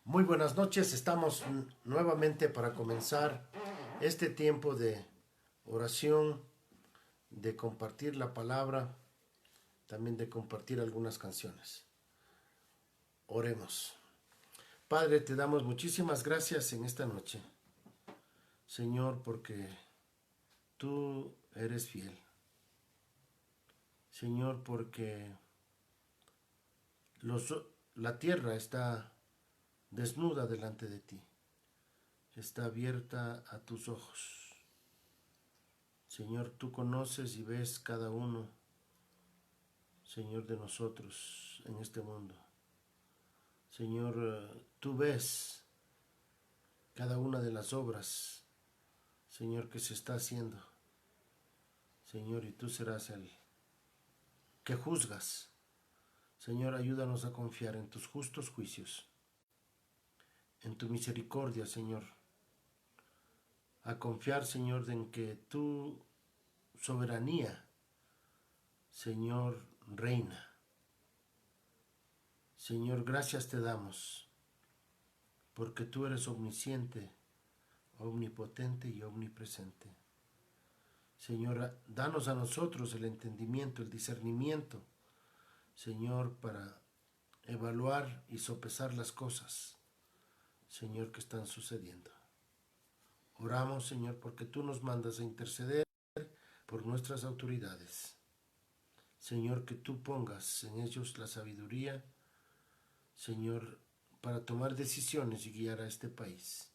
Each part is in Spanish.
Muy buenas noches, estamos nuevamente para comenzar este tiempo de oración, de compartir la palabra, también de compartir algunas canciones. Oremos. Padre, te damos muchísimas gracias en esta noche, Señor, porque tú eres fiel. Señor, porque la tierra está desnuda delante de ti, está abierta a tus ojos. Señor, tú conoces y ves cada uno, Señor, de nosotros en este mundo. Señor, tú ves cada una de las obras, Señor, que se está haciendo. Señor, y tú serás el que juzgas. Señor, ayúdanos a confiar en tus justos juicios, en tu misericordia, Señor. A confiar, Señor, en que tu soberanía, Señor, reina. Señor, gracias te damos, porque tú eres omnisciente, omnipotente y omnipresente. Señor, danos a nosotros el entendimiento, el discernimiento, Señor, para evaluar y sopesar las cosas, Señor, que están sucediendo. Oramos, Señor, porque tú nos mandas a interceder por nuestras autoridades. Señor, que tú pongas en ellos la sabiduría, Señor, para tomar decisiones y guiar a este país.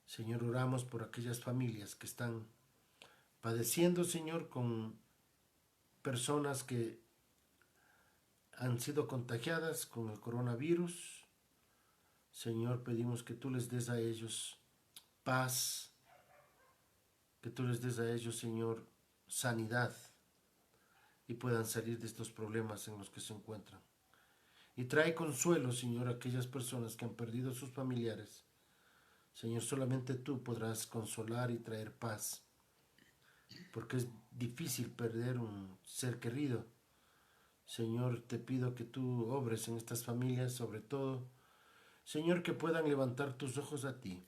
Señor, oramos por aquellas familias que están padeciendo, Señor, con personas que han sido contagiadas con el coronavirus. Señor, pedimos que tú les des a ellos paz, que tú les des a ellos, Señor, sanidad y puedan salir de estos problemas en los que se encuentran. Y trae consuelo, Señor, a aquellas personas que han perdido sus familiares. Señor, solamente tú podrás consolar y traer paz, porque es difícil perder un ser querido. Señor, te pido que tú obres en estas familias, sobre todo, Señor, que puedan levantar tus ojos a ti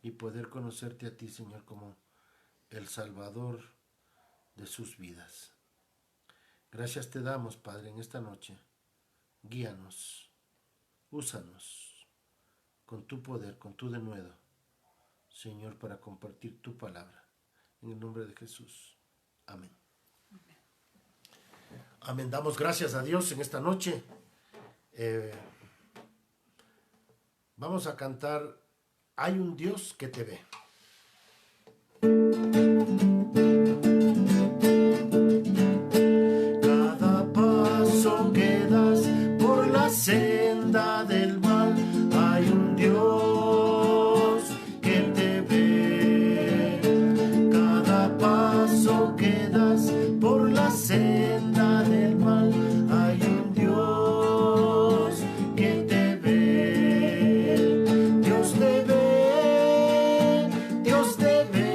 y poder conocerte a ti, Señor, como el Salvador de sus vidas. Gracias te damos, Padre, en esta noche. Guíanos, úsanos con tu poder, con tu denuedo, Señor, para compartir tu palabra. En el nombre de Jesús. Amén. Amén. Damos gracias a Dios en esta noche. Vamos a cantar Hay un Dios que te ve. Cada paso que das por la senda del mal, hay un Dios que te ve. Cada paso que das por la senda del mal, hay un Dios que te ve. Dios te ve, Dios te ve.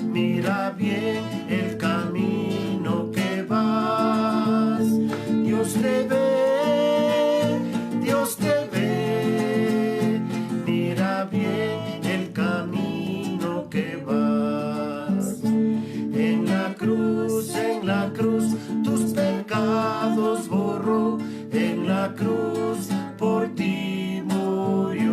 Mira bien el camino que vas. Dios te ve, Dios te ve. Mira bien el camino que vas. En la cruz, tus pecados borró. En la cruz, por ti murió.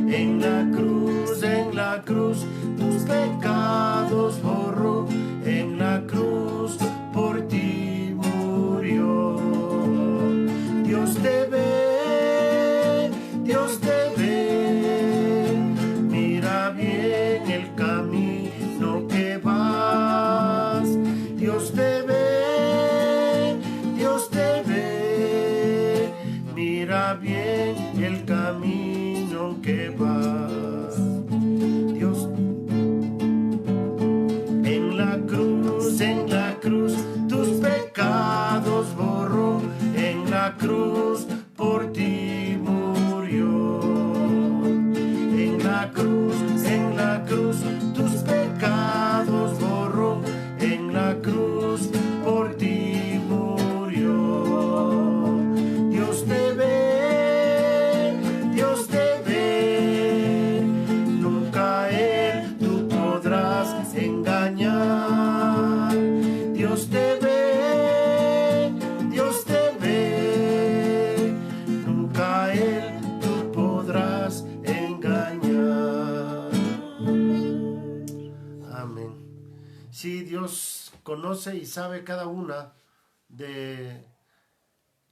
En la cruz, tus pecados borró. En la cruz, por ti murió. Dios te ve, Dios te ve. Mira bien el camino que vas. Dios te ve, Dios te ve. Mira bien el camino que vas. Dios, en la cruz, tus pecados borró. En la cruz, por ti murió. En la cruz, tus pecados borró. En la cruz, por ti murió. Dios te ve. conoce y sabe cada una de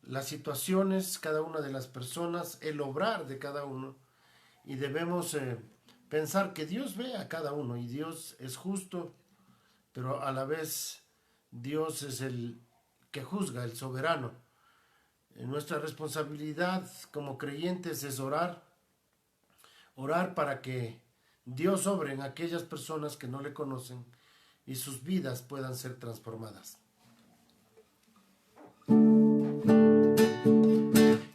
las situaciones, cada una de las personas, el obrar de cada uno. Y debemos pensar que Dios ve a cada uno y Dios es justo, pero a la vez Dios es el que juzga, el soberano. Nuestra responsabilidad como creyentes es orar para que Dios obre en aquellas personas que no le conocen y sus vidas puedan ser transformadas.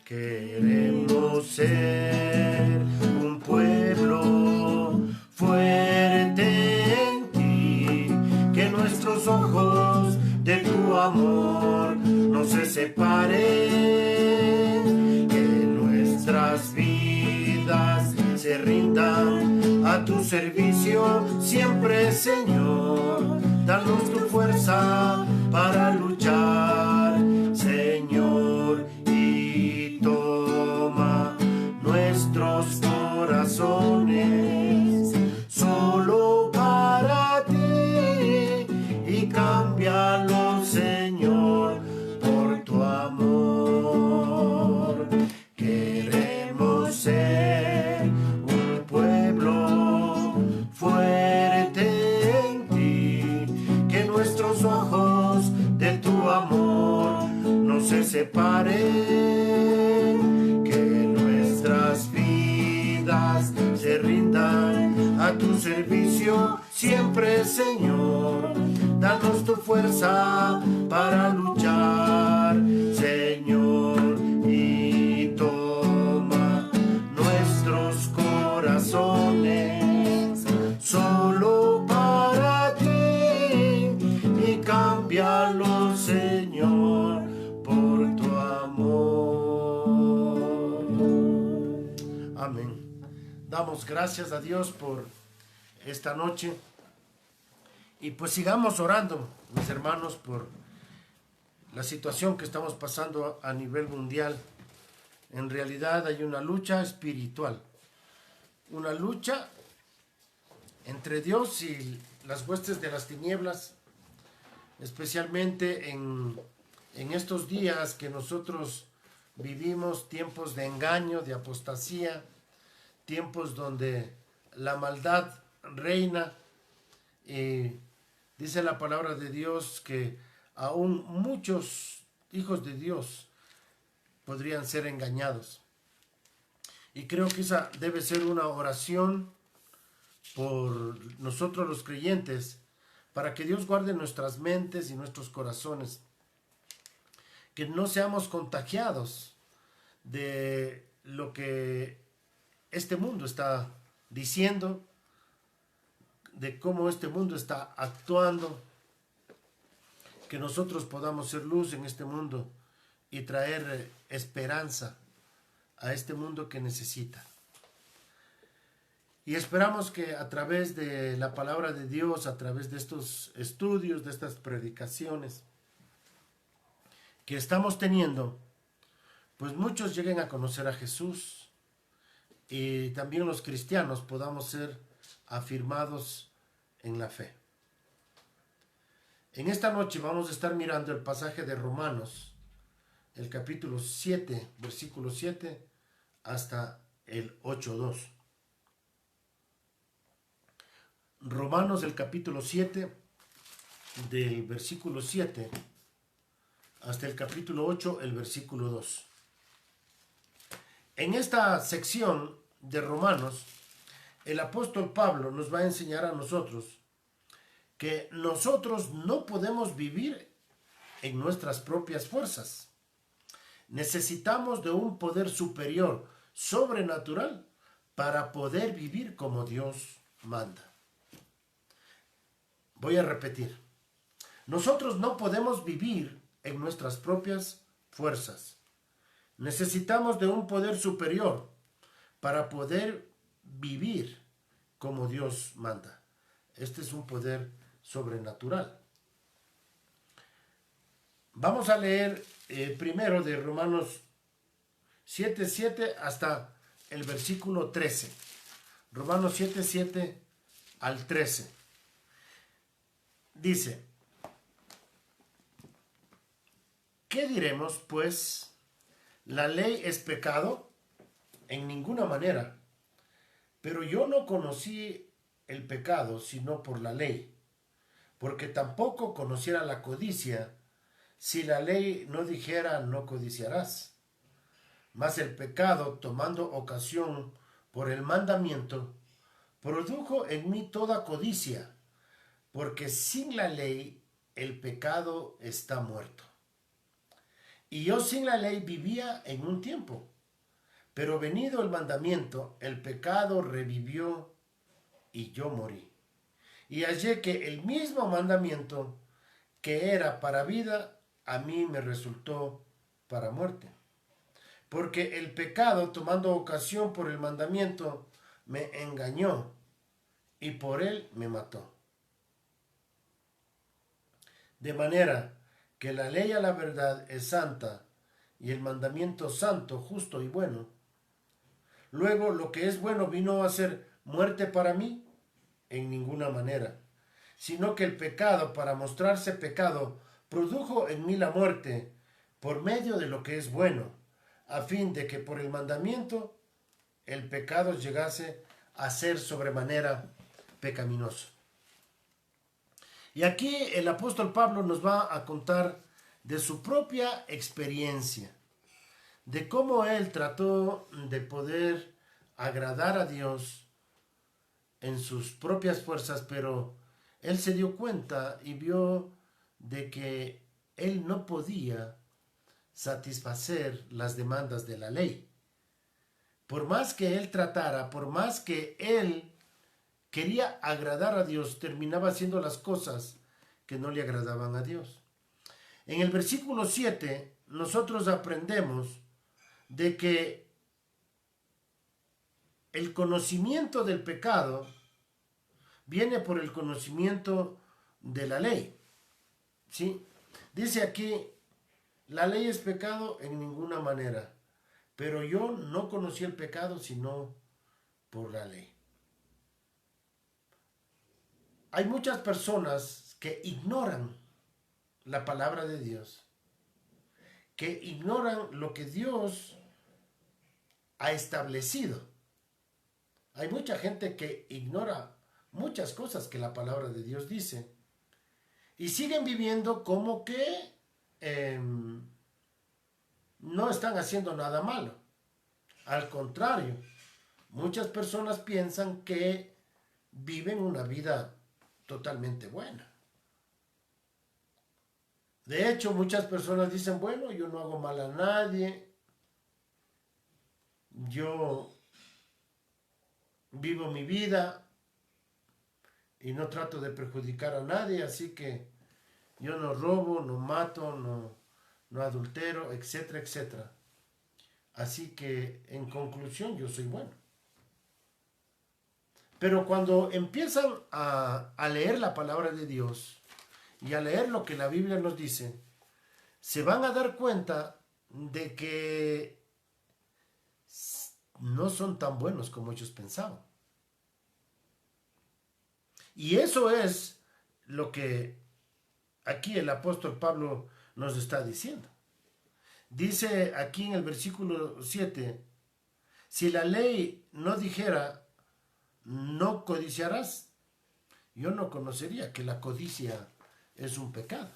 Queremos ser un pueblo fuerte en ti, que nuestros ojos de tu amor no se separen, que nuestras vidas se rindan a tu servicio siempre, Señor. Danos tu fuerza para luchar, Señor, y toma nuestros corazones solo para ti y cámbialos, Señor, por tu amor. Queremos ser un pueblo fuerte en ti, que nuestros ojos de tu amor no se separen, que nuestras vidas se rindan a tu servicio siempre, Señor. Danos tu fuerza para luchar, Señor, y toma nuestros corazones solo para ti y cámbialos, Señor, por tu amor. Amén. Damos gracias a Dios por esta noche. Y pues sigamos orando, mis hermanos, por la situación que estamos pasando a nivel mundial. En realidad hay una lucha espiritual, una lucha entre Dios y las huestes de las tinieblas, especialmente en estos días que nosotros vivimos, tiempos de engaño, de apostasía, tiempos donde la maldad reina. Dice la palabra de Dios que aún muchos hijos de Dios podrían ser engañados. Y creo que esa debe ser una oración por nosotros los creyentes, para que Dios guarde nuestras mentes y nuestros corazones, que no seamos contagiados de lo que este mundo está diciendo, de cómo este mundo está actuando, que nosotros podamos ser luz en este mundo y traer esperanza a este mundo que necesita. Y esperamos que a través de la palabra de Dios, a través de estos estudios, de estas predicaciones que estamos teniendo, pues muchos lleguen a conocer a Jesús y también los cristianos podamos ser afirmados en la fe. En esta noche vamos a estar mirando el pasaje de Romanos, el capítulo 7, versículo 7 hasta el 8:2. Romanos, el capítulo 7, del versículo 7 hasta el capítulo 8, el versículo 2. En esta sección de Romanos, el apóstol Pablo nos va a enseñar a nosotros que nosotros no podemos vivir en nuestras propias fuerzas. Necesitamos de un poder superior, sobrenatural, para poder vivir como Dios manda. Voy a repetir. Nosotros no podemos vivir en nuestras propias fuerzas. Necesitamos de un poder superior para poder vivir como Dios manda. Este es un poder sobrenatural. Vamos a leer primero de Romanos 7:7 hasta el versículo 13. Romanos 7:7 al 13. Dice: ¿Qué diremos, pues? ¿La ley es pecado? En ninguna manera. Pero yo no conocí el pecado sino por la ley, porque tampoco conociera la codicia si la ley no dijera no codiciarás. Mas el pecado, tomando ocasión por el mandamiento, produjo en mí toda codicia, porque sin la ley el pecado está muerto. Y yo sin la ley vivía en un tiempo, pero venido el mandamiento, el pecado revivió y yo morí. Y hallé que el mismo mandamiento que era para vida, a mí me resultó para muerte. Porque el pecado, tomando ocasión por el mandamiento, me engañó y por él me mató. De manera que la ley a la verdad es santa y el mandamiento santo, justo y bueno. Luego lo que es bueno vino a ser muerte para mí en ninguna manera, sino que el pecado, para mostrarse pecado, produjo en mí la muerte por medio de lo que es bueno, a fin de que por el mandamiento el pecado llegase a ser sobremanera pecaminoso. Y aquí el apóstol Pablo nos va a contar de su propia experiencia, de cómo él trató de poder agradar a Dios en sus propias fuerzas, pero él se dio cuenta y vio de que él no podía satisfacer las demandas de la ley. Por más que él tratara, por más que él quería agradar a Dios, terminaba haciendo las cosas que no le agradaban a Dios. En el versículo 7, nosotros aprendemos de que el conocimiento del pecado viene por el conocimiento de la ley. ¿Sí? Dice aquí, la ley es pecado en ninguna manera, pero yo no conocí el pecado sino por la ley. Hay muchas personas que ignoran la palabra de Dios, que ignoran lo que Dios ha establecido. Hay mucha gente que ignora muchas cosas que la palabra de Dios dice y siguen viviendo como que no están haciendo nada malo. Al contrario, muchas personas piensan que viven una vida totalmente buena. De hecho, muchas personas dicen, bueno, yo no hago mal a nadie, yo vivo mi vida y no trato de perjudicar a nadie, así que yo no robo, no mato, no adultero, etcétera, etcétera. Así que, en conclusión, yo soy bueno. Pero cuando empiezan a leer la palabra de Dios y a leer lo que la Biblia nos dice, se van a dar cuenta de que no son tan buenos como ellos pensaban. Y eso es lo que aquí el apóstol Pablo nos está diciendo. Dice aquí en el versículo 7, si la ley no dijera, no codiciarás, yo no conocería que la codicia es un pecado.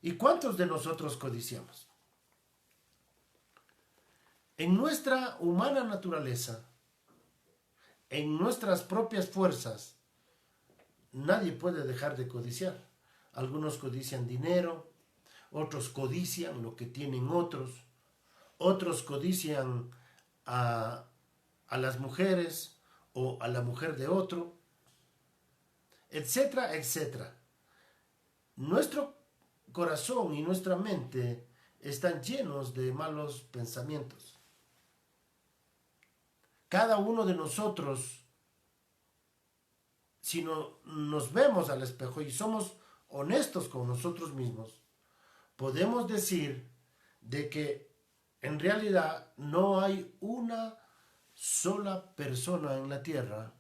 ¿Y cuántos de nosotros codiciamos? En nuestra humana naturaleza, en nuestras propias fuerzas, nadie puede dejar de codiciar. Algunos codician dinero, otros codician lo que tienen otros, otros codician a las mujeres o a la mujer de otro, etcétera, etcétera. Nuestro corazón y nuestra mente están llenos de malos pensamientos. Cada uno de nosotros, si nos vemos al espejo y somos honestos con nosotros mismos, podemos decir de que en realidad no hay una sola persona en la tierra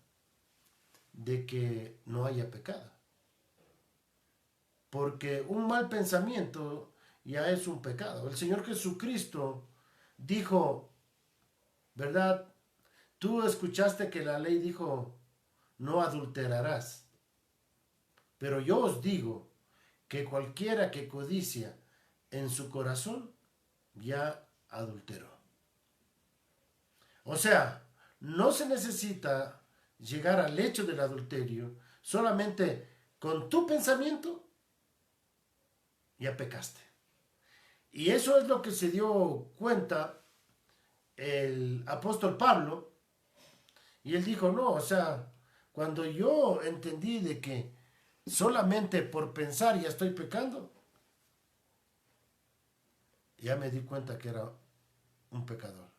de que no haya pecado. porque un mal pensamiento ya es un pecado. El Señor Jesucristo dijo, ¿verdad? Tú escuchaste que la ley dijo, no adulterarás. Pero yo os digo que cualquiera que codicia en su corazón ya adulteró. O sea, no se necesita llegar al hecho del adulterio, solamente con tu pensamiento ya pecaste. Y eso es lo que se dio cuenta el apóstol Pablo, y él dijo, no, o sea, cuando yo entendí de que solamente por pensar ya estoy pecando, ya me di cuenta que era un pecador.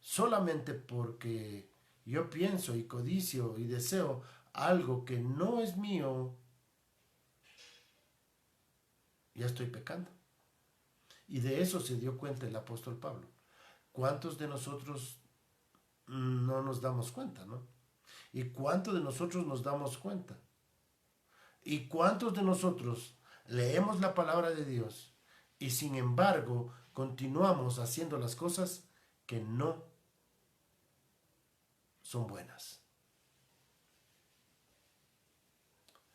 Solamente porque yo pienso y codicio y deseo algo que no es mío, ya estoy pecando. Y de eso se dio cuenta el apóstol Pablo. ¿Cuántos de nosotros no nos damos cuenta, no? ¿Y cuántos de nosotros nos damos cuenta? ¿Y cuántos de nosotros leemos la palabra de Dios y sin embargo continuamos haciendo las cosas que no son buenas?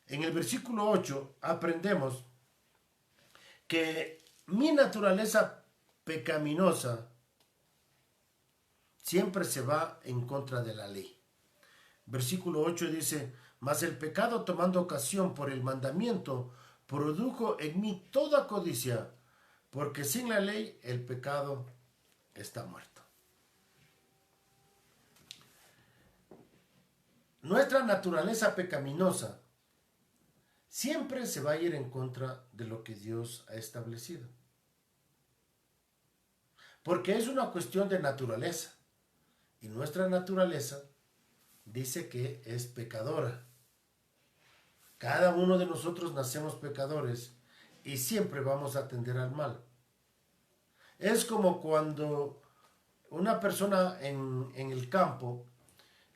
En el versículo 8 aprendemos que mi naturaleza pecaminosa siempre se va en contra de la ley. Versículo 8 dice, mas el pecado tomando ocasión por el mandamiento produjo en mí toda codicia, porque sin la ley el pecado está muerto. Nuestra naturaleza pecaminosa siempre se va a ir en contra de lo que Dios ha establecido. Porque es una cuestión de naturaleza. Y nuestra naturaleza dice que es pecadora. Cada uno de nosotros nacemos pecadores y siempre vamos a tender al mal. Es como cuando una persona en el campo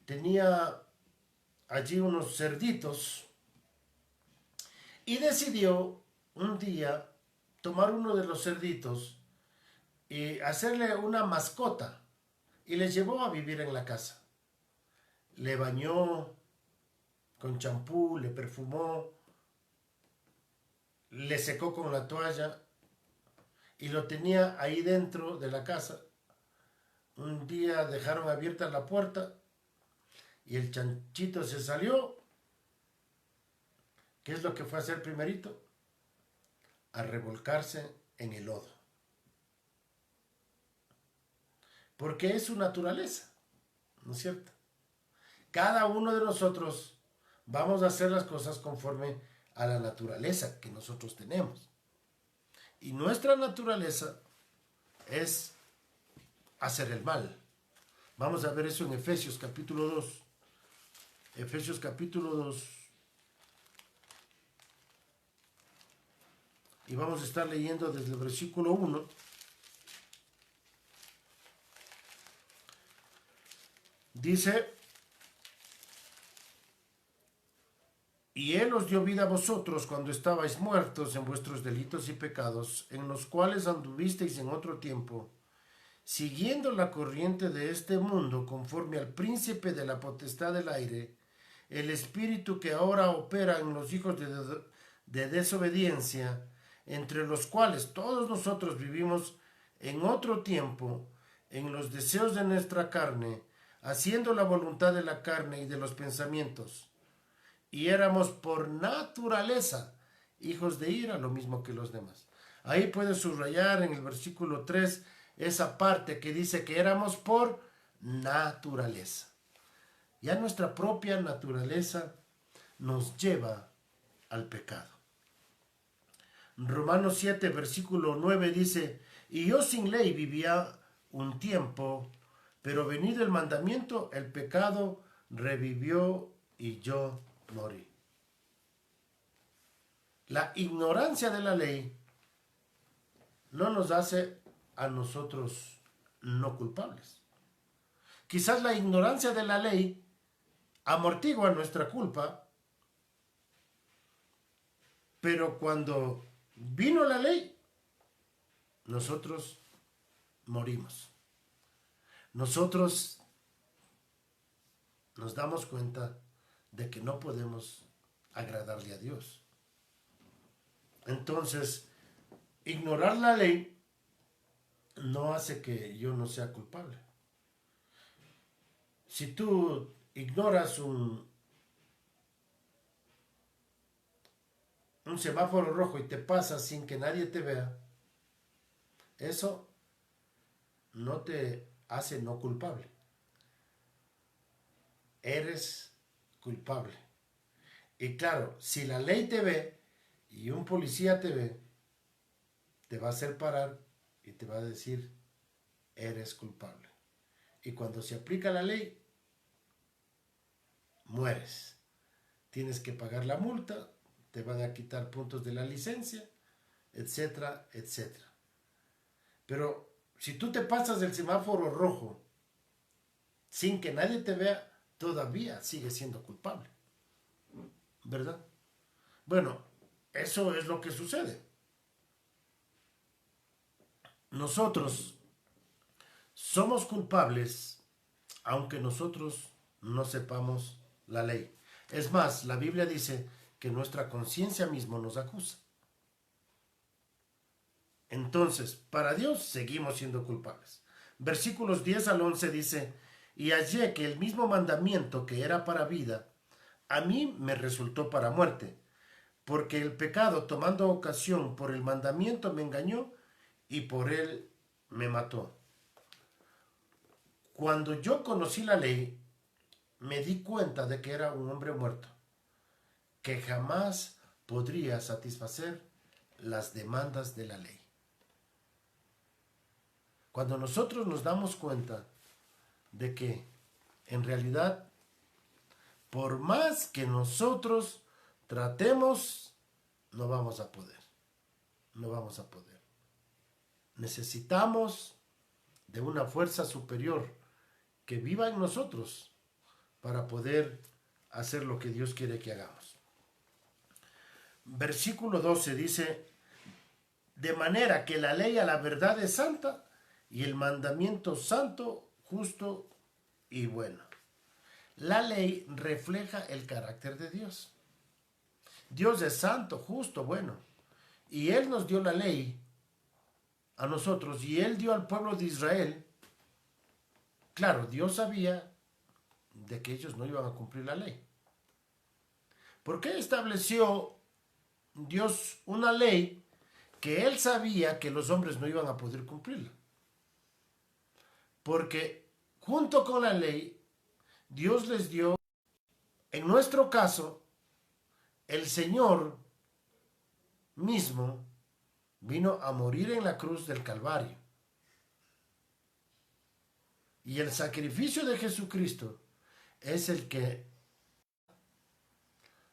tenía allí unos cerditos y decidió un día tomar uno de los cerditos y hacerle una mascota y le llevó a vivir en la casa. Le bañó con champú, le perfumó, le secó con la toalla y lo tenía ahí dentro de la casa. Un día dejaron abierta la puerta y el chanchito se salió. ¿Qué es lo que fue a hacer primerito? A revolcarse en el lodo. Porque es su naturaleza, ¿no es cierto? Cada uno de nosotros vamos a hacer las cosas conforme a la naturaleza que nosotros tenemos. Y nuestra naturaleza es hacer el mal. Vamos a ver eso en Efesios capítulo 2. Efesios capítulo 2. Y vamos a estar leyendo desde el versículo 1. Dice, y Él os dio vida a vosotros cuando estabais muertos en vuestros delitos y pecados, en los cuales anduvisteis en otro tiempo, siguiendo la corriente de este mundo, conforme al príncipe de la potestad del aire, el espíritu que ahora opera en los hijos de desobediencia, entre los cuales todos nosotros vivimos en otro tiempo, en los deseos de nuestra carne, haciendo la voluntad de la carne y de los pensamientos. Y éramos por naturaleza hijos de ira, lo mismo que los demás. Ahí puedes subrayar en el versículo 3 esa parte que dice que éramos por naturaleza. Ya nuestra propia naturaleza nos lleva al pecado. Romanos 7, versículo 9 dice, y yo sin ley vivía un tiempo, pero venido el mandamiento, el pecado revivió y yo morí. La ignorancia de la ley no nos hace a nosotros no culpables. Quizás la ignorancia de la ley amortigua nuestra culpa, Pero cuando vino la ley, nosotros morimos. Nosotros nos damos cuenta de que no podemos agradarle a Dios. Entonces, ignorar la ley no hace que yo no sea culpable. Si tú ignoras un semáforo rojo y te pasas sin que nadie te vea, eso no te hace no culpable. Eres culpable. Y claro, si la ley te ve y un policía te ve, te va a hacer parar y te va a decir, eres culpable. Y cuando se aplica la ley, mueres. Tienes que pagar la multa, te van a quitar puntos de la licencia, etcétera, etcétera. Pero si tú te pasas del semáforo rojo sin que nadie te vea, todavía sigues siendo culpable. ¿Verdad? Bueno, eso es lo que sucede. Nosotros somos culpables aunque nosotros no sepamos la ley. Es más, la Biblia dice que nuestra conciencia misma nos acusa. Entonces, para Dios seguimos siendo culpables. Versículos 10 al 11 dice, y hallé que el mismo mandamiento que era para vida, a mí me resultó para muerte, porque el pecado tomando ocasión por el mandamiento me engañó y por él me mató. Cuando yo conocí la ley, me di cuenta de que era un hombre muerto, que jamás podría satisfacer las demandas de la ley. Cuando nosotros nos damos cuenta de que en realidad, por más que nosotros tratemos, no vamos a poder. No vamos a poder. Necesitamos de una fuerza superior que viva en nosotros para poder hacer lo que Dios quiere que hagamos. Versículo 12 dice, de manera que la ley a la verdad es santa y el mandamiento santo, justo y bueno. La ley refleja el carácter de Dios. Dios es santo, justo, bueno. Y Él nos dio la ley a nosotros y Él dio al pueblo de Israel. Claro, Dios sabía de que ellos no iban a cumplir la ley. ¿Por qué estableció Dios una ley que Él sabía que los hombres no iban a poder cumplirla? Porque junto con la ley, Dios les dio, en nuestro caso, el Señor mismo vino a morir en la cruz del Calvario. Y el sacrificio de Jesucristo es el que...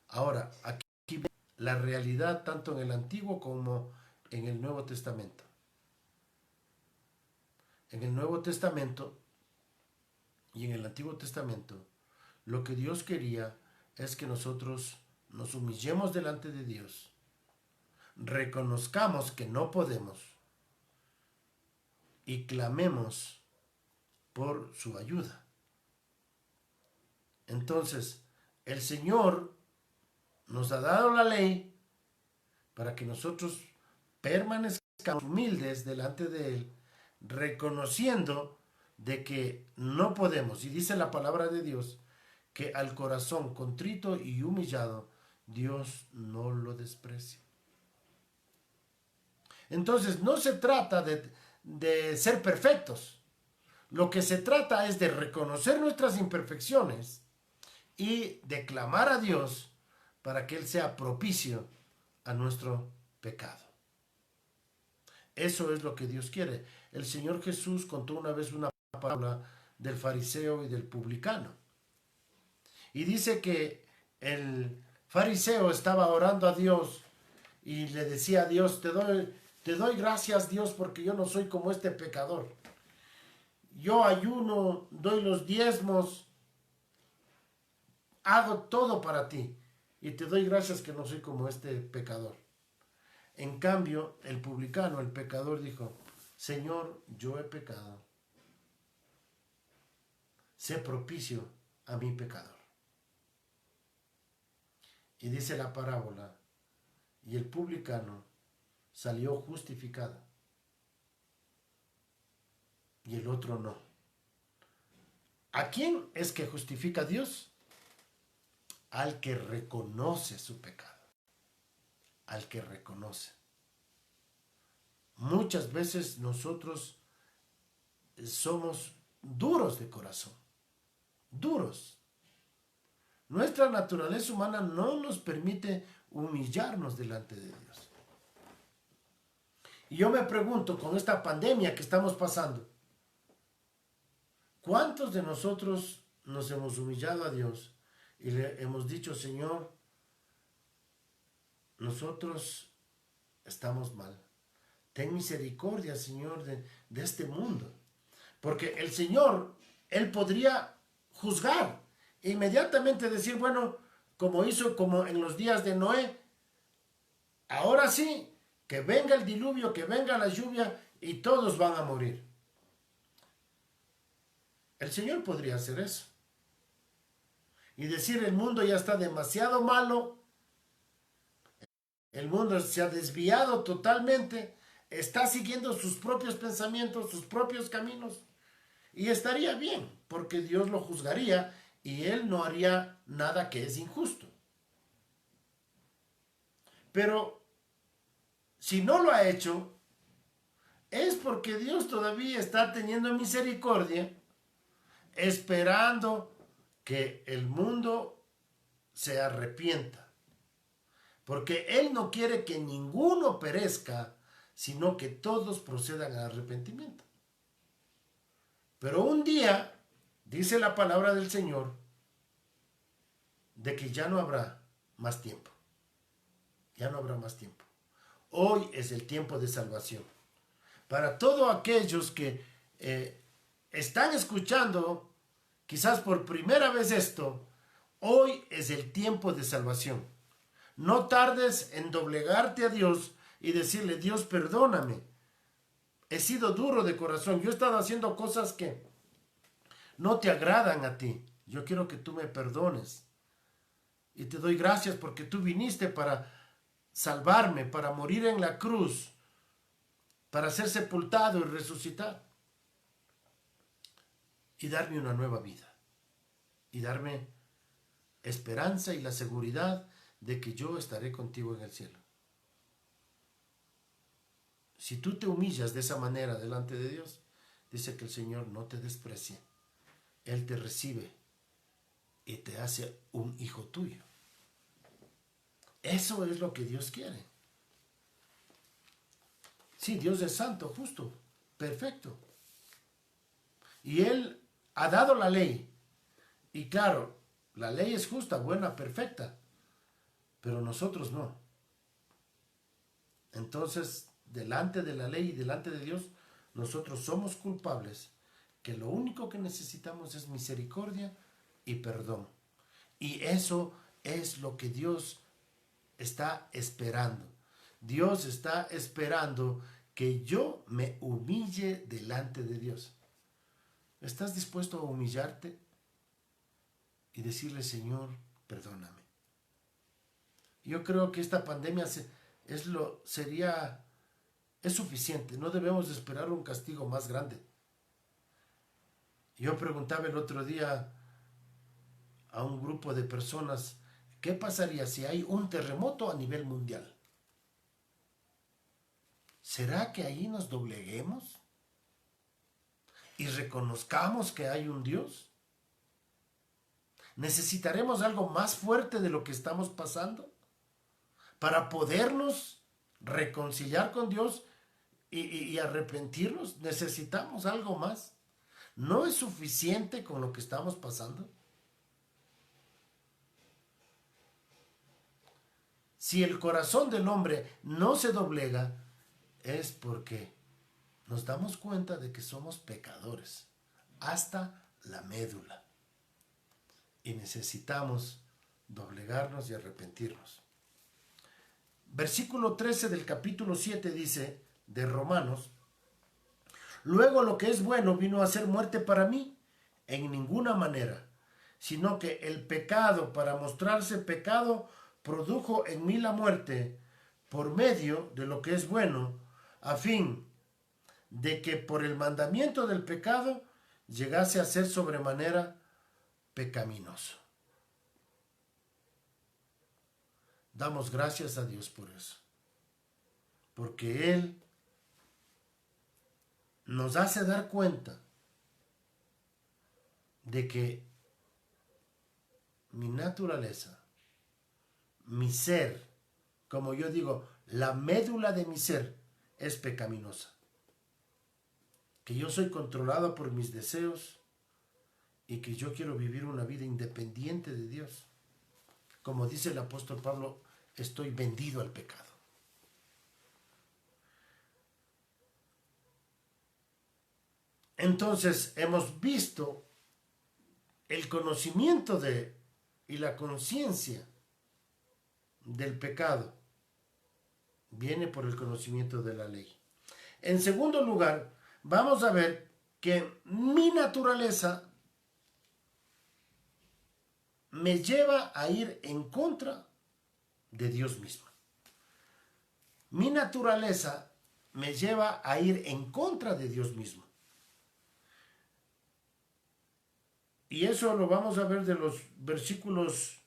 Ahora, aquí ve la realidad tanto en el Antiguo como en el Nuevo Testamento. En el Nuevo Testamento y en el Antiguo Testamento, lo que Dios quería es que nosotros nos humillemos delante de Dios, reconozcamos que no podemos y clamemos por su ayuda. Entonces, el Señor nos ha dado la ley para que nosotros permanezcamos humildes delante de Él, reconociendo de que no podemos. Y dice la palabra de Dios que al corazón contrito y humillado, Dios no lo desprecia. Entonces, no se trata de ser perfectos. Lo que se trata es de reconocer nuestras imperfecciones y de clamar a Dios para que Él sea propicio a nuestro pecado. Eso es lo que Dios quiere. El Señor Jesús contó una vez una parábola del fariseo y del publicano. Y dice que el fariseo estaba orando a Dios y le decía a Dios, te doy gracias, Dios, porque yo no soy como este pecador. Yo ayuno, doy los diezmos, hago todo para ti. y te doy gracias que no soy como este pecador. En cambio, el publicano, el pecador, dijo, Señor, yo he pecado, sé propicio a mi pecador. Y dice la parábola, y el publicano salió justificado, y el otro no. ¿A quién es que justifica Dios? Al que reconoce su pecado, al que reconoce. Muchas veces nosotros somos duros de corazón, duros. Nuestra naturaleza humana no nos permite humillarnos delante de Dios. Y yo me pregunto, con esta pandemia que estamos pasando, ¿cuántos de nosotros nos hemos humillado a Dios y le hemos dicho, Señor, nosotros estamos mal? Ten misericordia, Señor, de este mundo. Porque el Señor, Él podría juzgar e inmediatamente decir, bueno, como hizo como en los días de Noé, ahora sí, que venga el diluvio, que venga la lluvia y todos van a morir. El Señor podría hacer eso. Y decir, el mundo ya está demasiado malo, el mundo se ha desviado totalmente, está siguiendo sus propios pensamientos, sus propios caminos. Y estaría bien, porque Dios lo juzgaría y Él no haría nada que es injusto. Pero si no lo ha hecho, es porque Dios todavía está teniendo misericordia, esperando que el mundo se arrepienta. Porque Él no quiere que ninguno perezca, sino que todos procedan al arrepentimiento. Pero un día, dice la palabra del Señor, de que ya no habrá más tiempo. Ya no habrá más tiempo. Hoy es el tiempo de salvación. Para todos aquellos que están escuchando, quizás por primera vez esto, hoy es el tiempo de salvación. No tardes en doblegarte a Dios y decirle, Dios, perdóname. He sido duro de corazón. Yo he estado haciendo cosas que no te agradan a ti. Yo quiero que tú me perdones. Y te doy gracias porque tú viniste para salvarme, para morir en la cruz, para ser sepultado y resucitar. Y darme una nueva vida. Y darme esperanza y la seguridad de que yo estaré contigo en el cielo. Si tú te humillas de esa manera delante de Dios, dice que el Señor no te desprecia. Él te recibe y te hace un hijo tuyo. Eso es lo que Dios quiere. Sí, Dios es santo, justo, perfecto. Y Él ha dado la ley. Y claro, la ley es justa, buena, perfecta. Pero nosotros no. Entonces, delante de la ley y delante de Dios, nosotros somos culpables, que lo único que necesitamos es misericordia y perdón. Y eso es lo que Dios está esperando. Dios está esperando que yo me humille delante de Dios. ¿Estás dispuesto a humillarte y decirle, Señor, perdóname? Yo creo que esta pandemia es suficiente. No debemos esperar un castigo más grande. Yo preguntaba el otro día a un grupo de personas, ¿qué pasaría si hay un terremoto a nivel mundial? ¿Será que ahí nos dobleguemos y reconozcamos que hay un Dios? ¿Necesitaremos algo más fuerte de lo que estamos pasando para podernos reconciliar con Dios y arrepentirnos? ¿Necesitamos algo más? ¿No es suficiente con lo que estamos pasando? Si el corazón del hombre no se doblega, es porque nos damos cuenta de que somos pecadores hasta la médula y necesitamos doblegarnos y arrepentirnos. Versículo 13 del capítulo 7 dice de Romanos: luego lo que es bueno vino a ser muerte para mí, en ninguna manera, sino que el pecado, para mostrarse pecado, produjo en mí la muerte por medio de lo que es bueno, a fin de que por el mandamiento del pecado llegase a ser sobremanera pecaminoso. Damos gracias a Dios por eso, porque Él nos hace dar cuenta de que mi naturaleza, mi ser, como yo digo, la médula de mi ser es pecaminosa. Que yo soy controlado por mis deseos y que yo quiero vivir una vida independiente de Dios. Como dice el apóstol Pablo, estoy vendido al pecado. Entonces hemos visto el conocimiento y la conciencia del pecado viene por el conocimiento de la ley. En segundo lugar, vamos a ver que mi naturaleza me lleva a ir en contra de Dios mismo. Mi naturaleza me lleva a ir en contra de Dios mismo. Y eso lo vamos a ver de los versículos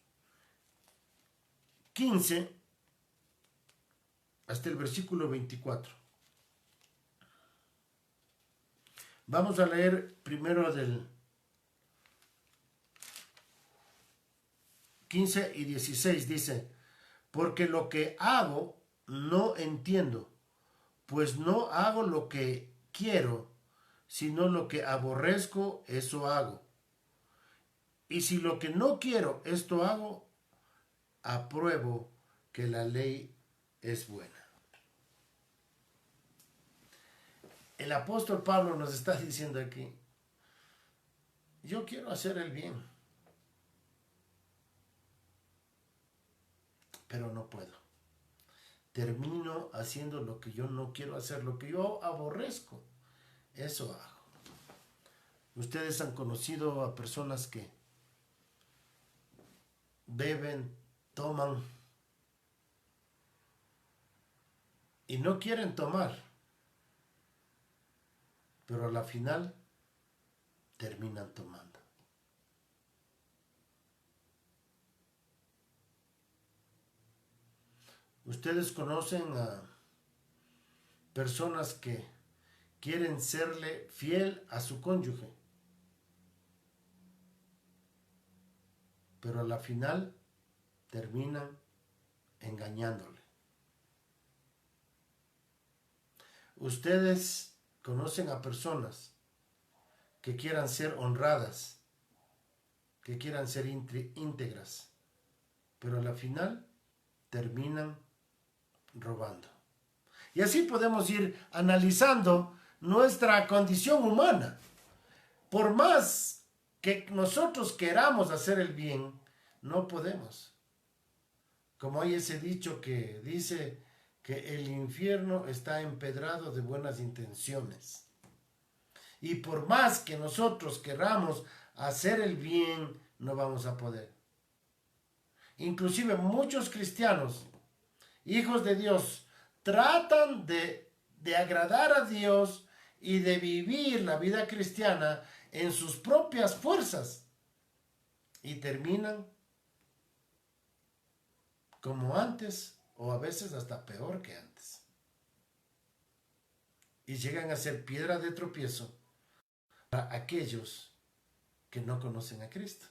15 hasta el versículo 24. Vamos a leer primero del 15 y 16. Dice: porque lo que hago no entiendo, pues no hago lo que quiero, sino lo que aborrezco, eso hago. Y si lo que no quiero, esto hago, apruebo que la ley es buena. El apóstol Pablo nos está diciendo aquí: yo quiero hacer el bien, pero no puedo. Termino haciendo lo que yo no quiero hacer, lo que yo aborrezco, eso hago. Ustedes han conocido a personas que beben, toman y no quieren tomar, pero a la final terminan tomando. Ustedes conocen a personas que quieren serle fiel a su cónyuge, pero a la final terminan engañándole. Ustedes conocen a personas que quieran ser honradas, que quieran ser íntegras, pero a la final terminan robando. Y así podemos ir analizando nuestra condición humana. Por más que nosotros queramos hacer el bien, no podemos. Como hay ese dicho que dice que el infierno está empedrado de buenas intenciones. Y por más que nosotros queramos hacer el bien, no vamos a poder. Inclusive muchos cristianos, hijos de Dios, tratan de agradar a Dios y de vivir la vida cristiana en sus propias fuerzas y terminan como antes o a veces hasta peor que antes. Y llegan a ser piedra de tropiezo para aquellos que no conocen a Cristo.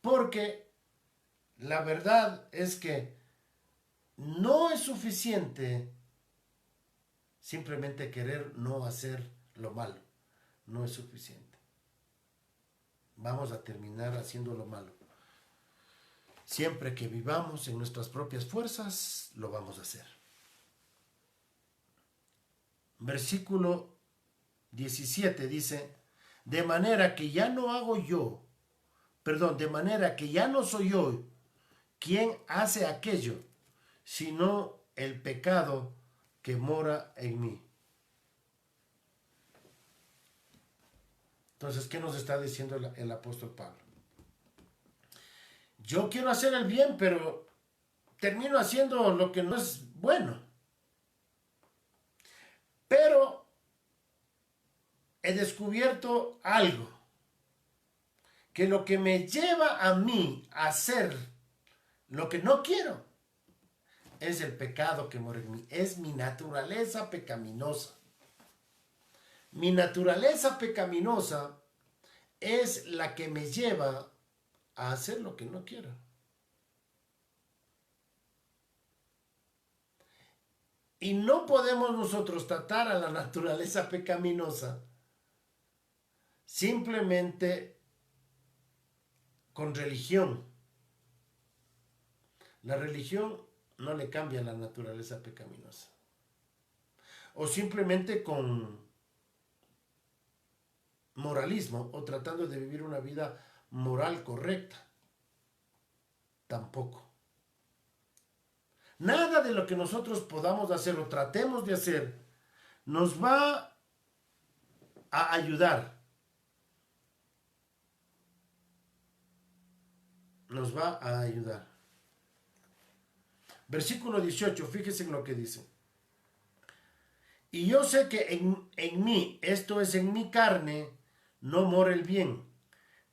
Porque la verdad es que no es suficiente simplemente querer no hacer lo malo. No es suficiente. Vamos a terminar haciendo lo malo. Siempre que vivamos en nuestras propias fuerzas, lo vamos a hacer. Versículo 17 dice: de manera que ya no hago yo, perdón, de manera que ya no soy yo quien hace aquello, sino el pecado que mora en mí. Entonces, ¿qué nos está diciendo el apóstol Pablo? Yo quiero hacer el bien, pero termino haciendo lo que no es bueno. Pero he descubierto algo, que lo que me lleva a mí a hacer lo que no quiero es el pecado que mora en mí, es mi naturaleza pecaminosa. Mi naturaleza pecaminosa es la que me lleva a hacer lo que no quiero. Y no podemos nosotros tratar a la naturaleza pecaminosa simplemente con religión. La religión no le cambia la naturaleza pecaminosa. O simplemente con moralismo o tratando de vivir una vida moral correcta. Tampoco. Nada de lo que nosotros podamos hacer o tratemos de hacer nos va a ayudar. Nos va a ayudar. Versículo 18, fíjese en lo que dice. Y yo sé que en mí, esto es en mi carne, no mora el bien,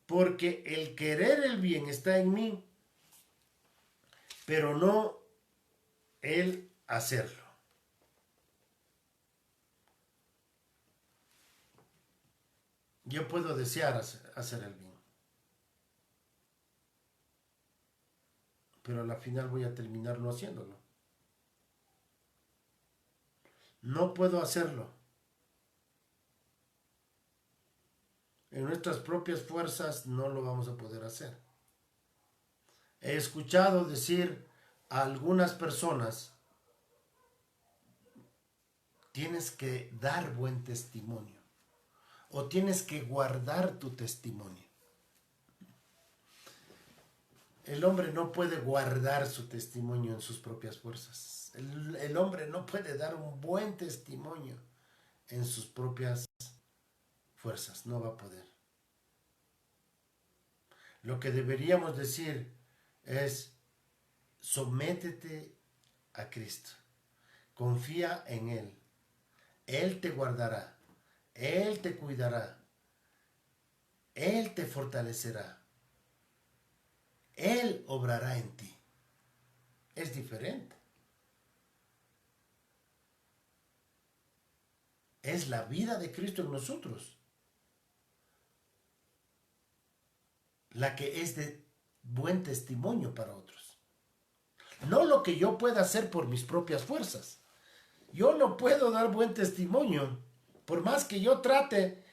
porque el querer el bien está en mí, pero no el hacerlo. Yo puedo desear hacer el bien, pero a la final voy a terminar no haciéndolo. No puedo hacerlo. En nuestras propias fuerzas no lo vamos a poder hacer. He escuchado decir a algunas personas, tienes que dar buen testimonio o tienes que guardar tu testimonio. El hombre no puede guardar su testimonio en sus propias fuerzas. El hombre no puede dar un buen testimonio en sus propias fuerzas. No va a poder. Lo que deberíamos decir es, sométete a Cristo. Confía en Él. Él te guardará. Él te cuidará. Él te fortalecerá. Él obrará en ti. Es diferente. Es la vida de Cristo en nosotros la que es de buen testimonio para otros. No lo que yo pueda hacer por mis propias fuerzas. Yo no puedo dar buen testimonio. Por más que yo trate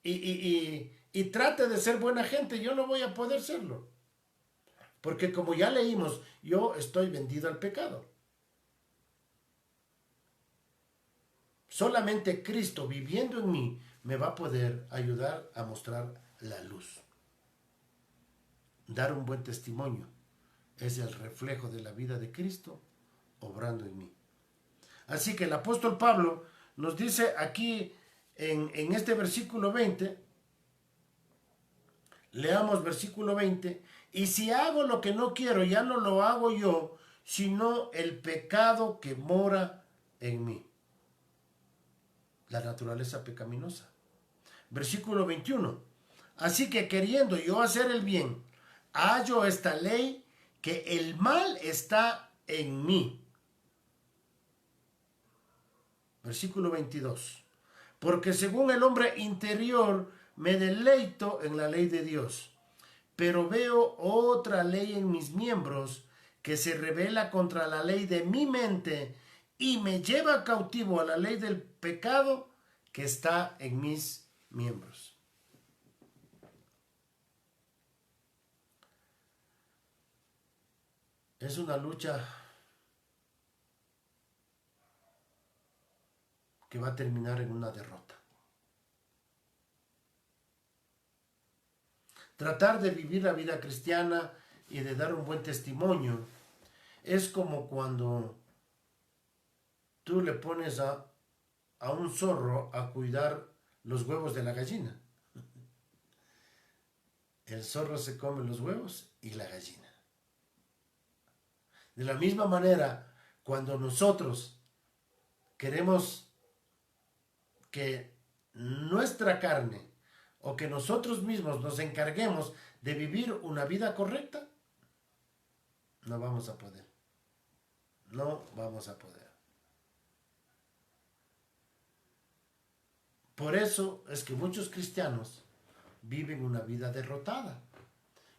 y trate de ser buena gente, yo no voy a poder serlo. Porque como ya leímos, yo estoy vendido al pecado. Solamente Cristo viviendo en mí me va a poder ayudar a mostrar la luz. Dar un buen testimonio es el reflejo de la vida de Cristo obrando en mí. Así que el apóstol Pablo nos dice aquí en este versículo 20, leamos versículo 20, y si hago lo que no quiero, ya no lo hago yo, sino el pecado que mora en mí. La naturaleza pecaminosa. Versículo 21. Así que queriendo yo hacer el bien, hallo esta ley, que el mal está en mí. Versículo 22. Porque según el hombre interior me deleito en la ley de Dios, pero veo otra ley en mis miembros que se rebela contra la ley de mi mente y me lleva cautivo a la ley del pecado que está en mis miembros. Es una lucha que va a terminar en una derrota. Tratar de vivir la vida cristiana y de dar un buen testimonio es como cuando tú le pones a un zorro a cuidar los huevos de la gallina. El zorro se come los huevos y la gallina. De la misma manera, cuando nosotros queremos que nuestra carne o que nosotros mismos nos encarguemos de vivir una vida correcta, no vamos a poder. No vamos a poder. Por eso es que muchos cristianos viven una vida derrotada.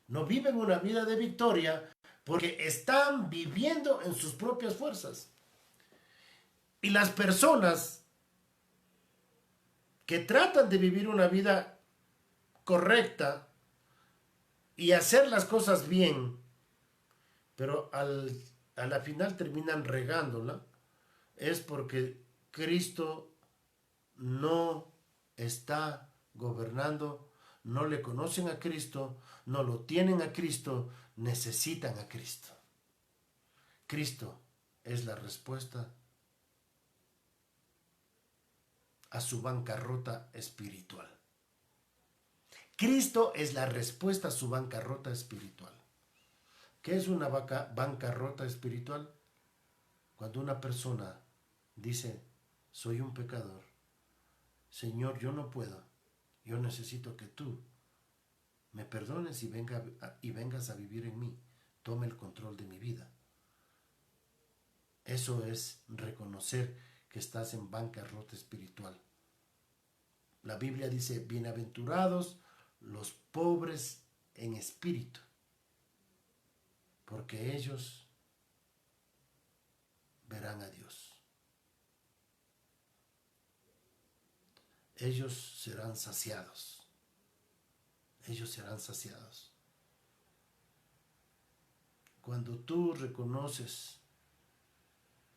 No viven una vida de victoria porque están viviendo en sus propias fuerzas. Y las personas que tratan de vivir una vida correcta y hacer las cosas bien, pero a la final terminan regándola, es porque Cristo no está gobernando, no le conocen a Cristo, no lo tienen a Cristo, necesitan a Cristo. Cristo es la respuesta a su bancarrota espiritual. Cristo es la respuesta a su bancarrota espiritual. ¿Qué es una bancarrota espiritual? Cuando una persona dice, soy un pecador, Señor, yo no puedo, yo necesito que tú me perdones y vengas a vivir en mí, tome el control de mi vida. Eso es reconocer que estás en bancarrota espiritual. La Biblia dice, bienaventurados los pobres en espíritu, porque ellos verán a Dios. Ellos serán saciados. Ellos serán saciados. Cuando tú reconoces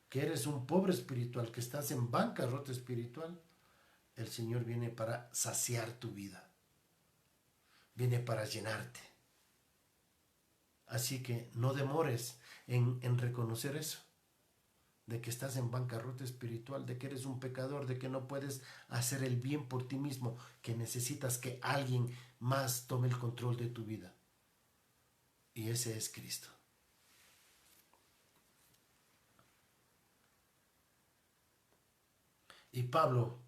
que eres un pobre espiritual, que estás en bancarrota espiritual, el Señor viene para saciar tu vida. Viene para llenarte. Así que no demores en reconocer eso, de que estás en bancarrota espiritual, de que eres un pecador, de que no puedes hacer el bien por ti mismo, que necesitas que alguien más tome el control de tu vida. Y ese es Cristo. Y Pablo,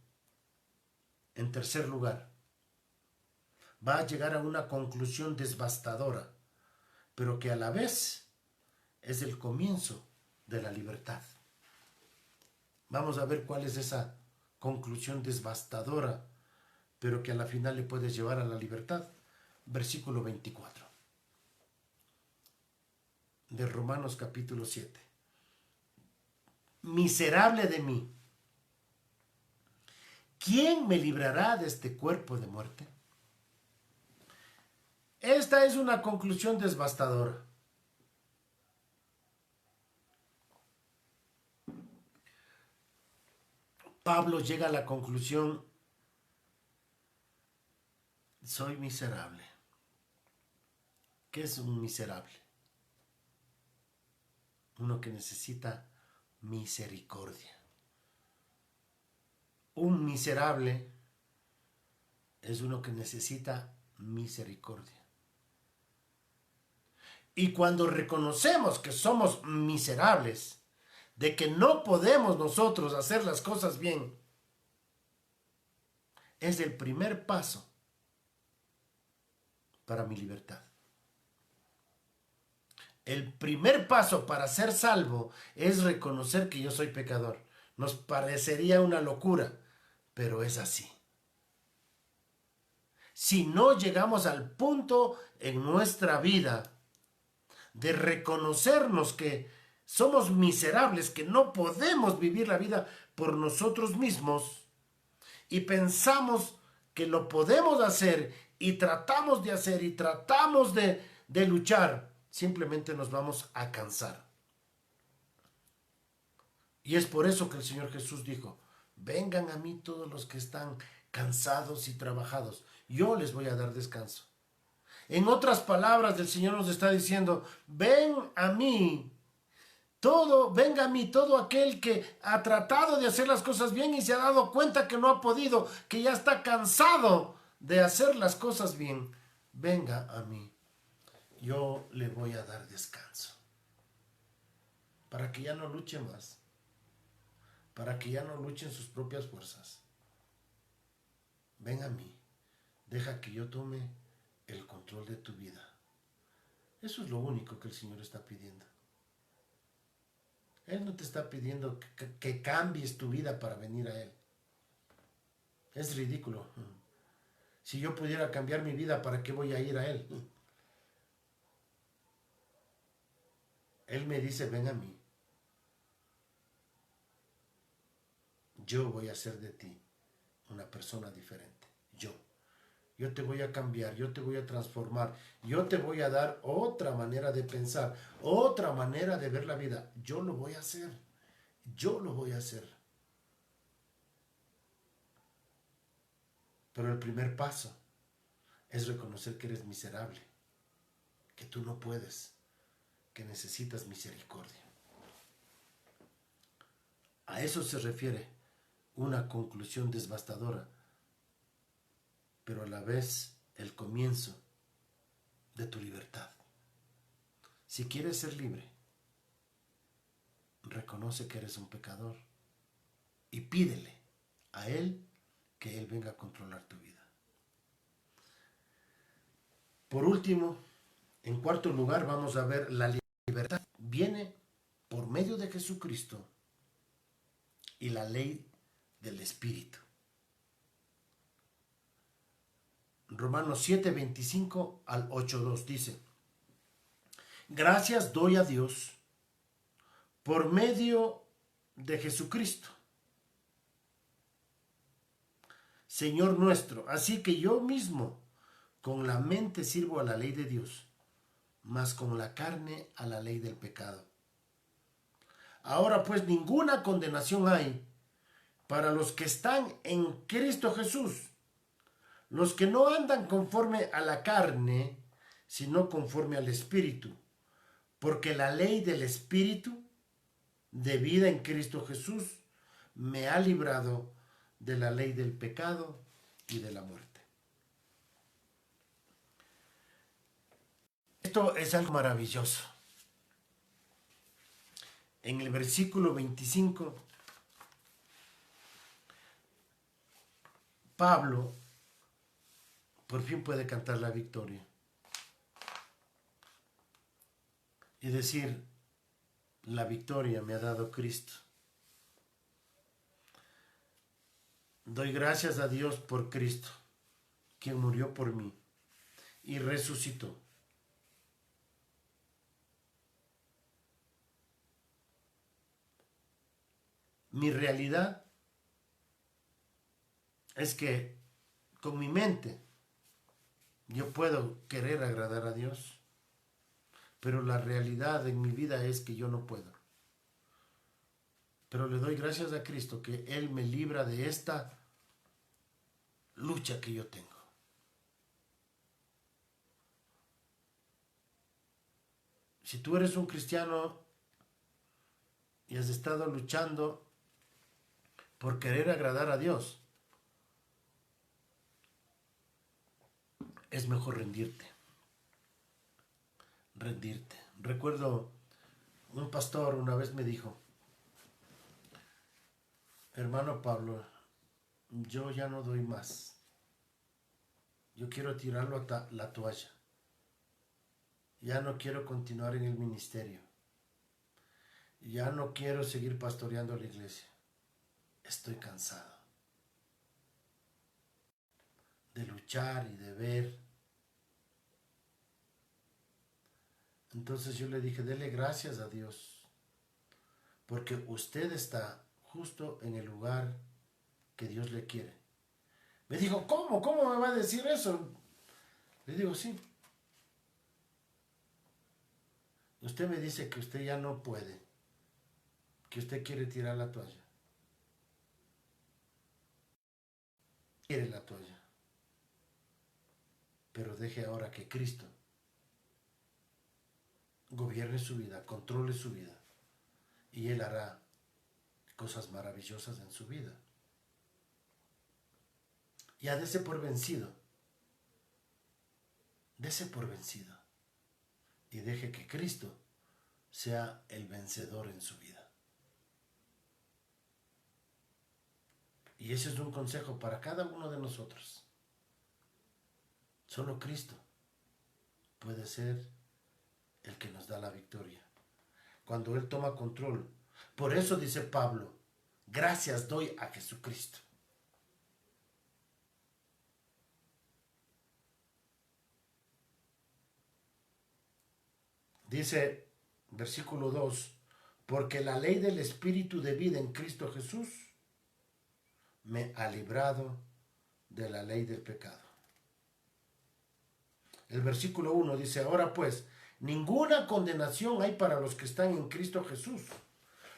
en tercer lugar, va a llegar a una conclusión devastadora, pero que a la vez es el comienzo de la libertad. Vamos a ver cuál es esa conclusión devastadora, pero que a la final le puedes llevar a la libertad. Versículo 24 de Romanos capítulo 7. Miserable de mí, ¿quién me librará de este cuerpo de muerte? Esta es una conclusión devastadora. Pablo llega a la conclusión, soy miserable. ¿Qué es un miserable? Uno que necesita misericordia. Un miserable es uno que necesita misericordia. Y cuando reconocemos que somos miserables, de que no podemos nosotros hacer las cosas bien, es el primer paso para mi libertad. El primer paso para ser salvo es reconocer que yo soy pecador. Nos parecería una locura, pero es así. Si no llegamos al punto en nuestra vida de reconocernos que somos miserables, que no podemos vivir la vida por nosotros mismos y pensamos que lo podemos hacer y tratamos de hacer y tratamos de luchar, simplemente nos vamos a cansar. Y es por eso que el Señor Jesús dijo, vengan a mí todos los que están cansados y trabajados, yo les voy a dar descanso. En otras palabras, el Señor nos está diciendo, ven a mí. Venga a mí, todo aquel que ha tratado de hacer las cosas bien y se ha dado cuenta que no ha podido, que ya está cansado de hacer las cosas bien, venga a mí. Yo le voy a dar descanso. Para que ya no luche más. Para que ya no luche en sus propias fuerzas. Ven a mí. Deja que yo tome el control de tu vida. Eso es lo único que el Señor está pidiendo. Él no te está pidiendo que cambies tu vida para venir a Él. Es ridículo. Si yo pudiera cambiar mi vida, ¿para qué voy a ir a Él? Él me dice, ven a mí. Yo voy a hacer de ti una persona diferente. Yo te voy a cambiar, yo te voy a transformar, yo te voy a dar otra manera de pensar, otra manera de ver la vida. Yo lo voy a hacer. Yo lo voy a hacer. Pero el primer paso es reconocer que eres miserable, que tú no puedes, que necesitas misericordia. A eso se refiere una conclusión devastadora, pero a la vez el comienzo de tu libertad. Si quieres ser libre, reconoce que eres un pecador y pídele a Él que Él venga a controlar tu vida. Por último, en cuarto lugar, vamos a ver la libertad. Viene por medio de Jesucristo y la ley del Espíritu. Romanos 7, 25 al 8, 2 dice: gracias doy a Dios por medio de Jesucristo, Señor nuestro. Así que yo mismo con la mente sirvo a la ley de Dios, mas con la carne a la ley del pecado. Ahora pues ninguna condenación hay para los que están en Cristo Jesús, los que no andan conforme a la carne, sino conforme al Espíritu. Porque la ley del Espíritu de vida en Cristo Jesús me ha librado de la ley del pecado y de la muerte. Esto es algo maravilloso. En el versículo 25, Pablo por fin puede cantar la victoria y decir: la victoria me ha dado Cristo. Doy gracias a Dios por Cristo, quien murió por mí y resucitó. Mi realidad es que con mi mente yo puedo querer agradar a Dios, pero la realidad en mi vida es que yo no puedo. Pero le doy gracias a Cristo que Él me libra de esta lucha que yo tengo. Si tú eres un cristiano y has estado luchando por querer agradar a Dios, es mejor rendirte. Rendirte. Recuerdo un pastor una vez me dijo: hermano Pablo, yo ya no doy más. Yo quiero tirarlo a la toalla. Ya no quiero continuar en el ministerio. Ya no quiero seguir pastoreando la iglesia. Estoy cansado de luchar y de ver. Entonces yo le dije: dele gracias a Dios, porque usted está justo en el lugar que Dios le quiere. Me dijo: ¿cómo? ¿Cómo me va a decir eso? Le digo: sí. Usted me dice que usted ya no puede, que usted quiere tirar la toalla. Quiere la toalla. pero deje ahora que Cristo gobierne su vida, controle su vida, y Él hará cosas maravillosas en su vida. Ya dese por vencido, dese por vencido, y deje que Cristo sea el vencedor en su vida. Y ese es un consejo para cada uno de nosotros. Solo Cristo puede ser el que nos da la victoria. Cuando Él toma control. Por eso dice Pablo, gracias doy a Jesucristo. Dice, versículo 2, porque la ley del Espíritu de vida en Cristo Jesús me ha librado de la ley del pecado. El versículo 1 dice, ahora pues, ninguna condenación hay para los que están en Cristo Jesús,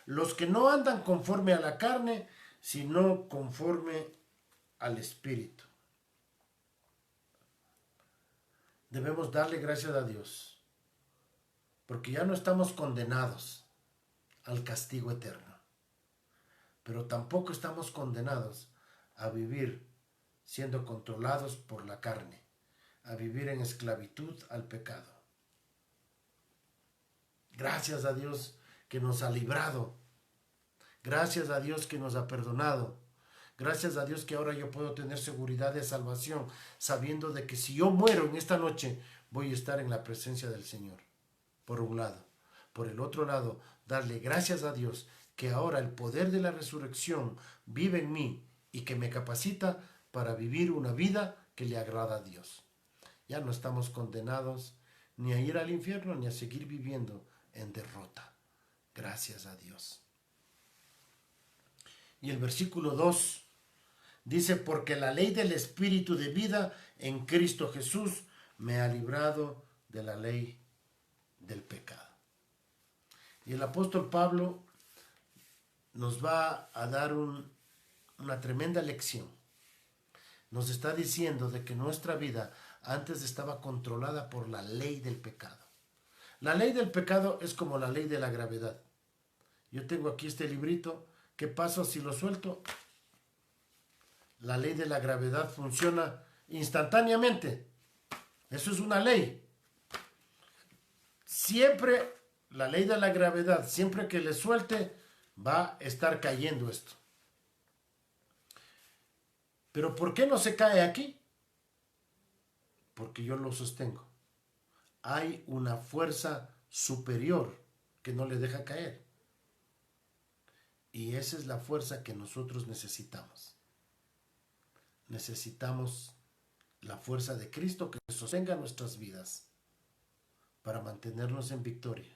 los que no andan conforme a la carne, sino conforme al Espíritu. Debemos darle gracias a Dios, porque ya no estamos condenados al castigo eterno, pero tampoco estamos condenados a vivir siendo controlados por la carne, a vivir en esclavitud al pecado. Gracias a Dios que nos ha librado. Gracias a Dios que nos ha perdonado. Gracias a Dios que ahora yo puedo tener seguridad de salvación, sabiendo de que si yo muero en esta noche, voy a estar en la presencia del Señor. Por un lado. Por el otro lado, darle gracias a Dios que ahora el poder de la resurrección vive en mí y que me capacita para vivir una vida que le agrada a Dios. Ya no estamos condenados ni a ir al infierno ni a seguir viviendo en derrota. Gracias a Dios. Y el versículo 2 dice, porque la ley del Espíritu de vida en Cristo Jesús me ha librado de la ley del pecado. Y el apóstol Pablo nos va a dar una tremenda lección. Nos está diciendo de que nuestra vida antes estaba controlada por la ley del pecado. La ley del pecado es como la ley de la gravedad. Yo tengo aquí este librito. ¿Qué pasa si lo suelto? La ley de la gravedad funciona instantáneamente. Eso es una ley. Siempre la ley de la gravedad, siempre que le suelte, va a estar cayendo esto. ¿Pero por qué no se cae aquí? Porque yo lo sostengo. Hay una fuerza superior que no le deja caer. Y esa es la fuerza que nosotros necesitamos. Necesitamos la fuerza de Cristo que sostenga nuestras vidas para mantenernos en victoria,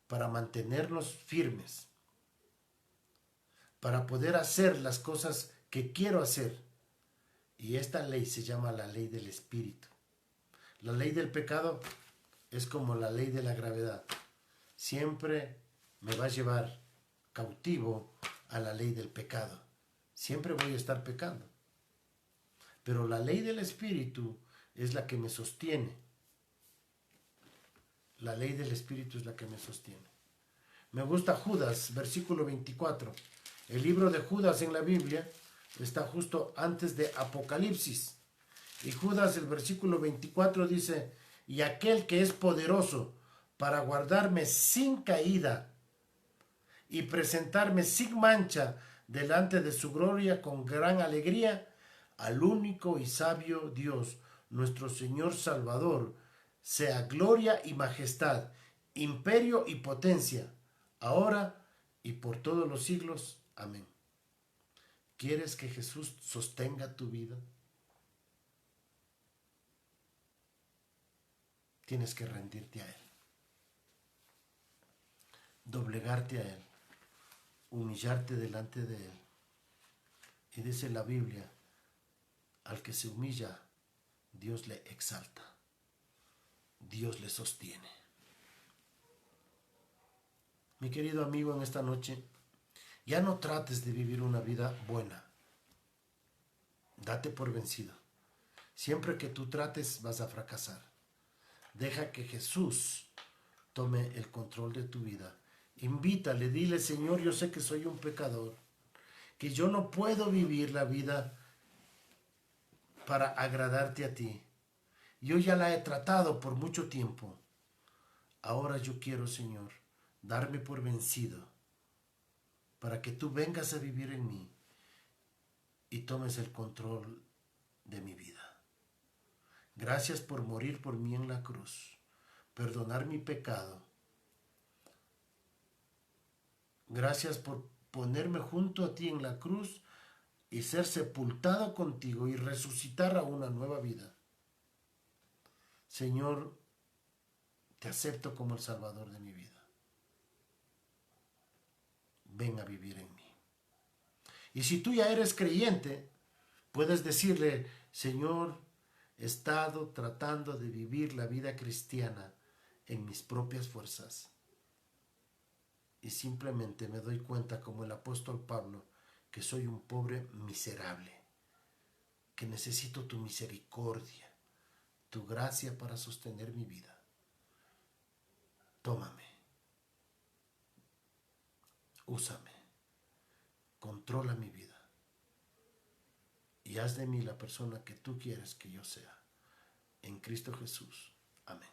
para mantenernos firmes, para poder hacer las cosas que quiero hacer. Y esta ley se llama la ley del Espíritu. La ley del pecado es como la ley de la gravedad. Siempre me va a llevar cautivo a la ley del pecado. Siempre voy a estar pecando. Pero la ley del Espíritu es la que me sostiene. La ley del Espíritu es la que me sostiene. Me gusta Judas, versículo 24. El libro de Judas en la Biblia está justo antes de Apocalipsis. Y Judas, el versículo 24 dice, y aquel que es poderoso para guardarme sin caída y presentarme sin mancha delante de su gloria con gran alegría, al único y sabio Dios, nuestro Señor Salvador, sea gloria y majestad, imperio y potencia, ahora y por todos los siglos. Amén. ¿Quieres que Jesús sostenga tu vida? Tienes que rendirte a Él, doblegarte a Él, humillarte delante de Él. Y dice la Biblia, al que se humilla, Dios le exalta, Dios le sostiene. Mi querido amigo, en esta noche, ya no trates de vivir una vida buena. Date por vencido. Siempre que tú trates vas a fracasar. Deja que Jesús tome el control de tu vida. Invítale, dile, Señor, yo sé que soy un pecador, que yo no puedo vivir la vida para agradarte a ti. Yo ya la he tratado por mucho tiempo. Ahora yo quiero, Señor, darme por vencido para que tú vengas a vivir en mí y tomes el control de mi vida. Gracias por morir por mí en la cruz, perdonar mi pecado. Gracias por ponerme junto a ti en la cruz y ser sepultado contigo y resucitar a una nueva vida. Señor, te acepto como el Salvador de mi vida. Ven a vivir en mí. Y si tú ya eres creyente, puedes decirle, Señor, he estado tratando de vivir la vida cristiana en mis propias fuerzas. Y simplemente me doy cuenta, como el apóstol Pablo, que soy un pobre miserable, que necesito tu misericordia, tu gracia para sostener mi vida. Tómame, úsame, controla mi vida y haz de mí la persona que tú quieres que yo sea. En Cristo Jesús. Amén.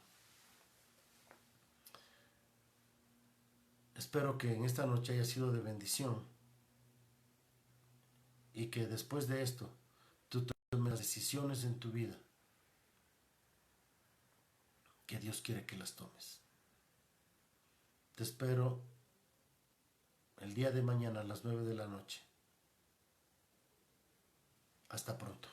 Espero que en esta noche haya sido de bendición y que después de esto tú tomes las decisiones en tu vida que Dios quiere que las tomes. Te espero el día de mañana a las 9 de la noche. Hasta pronto.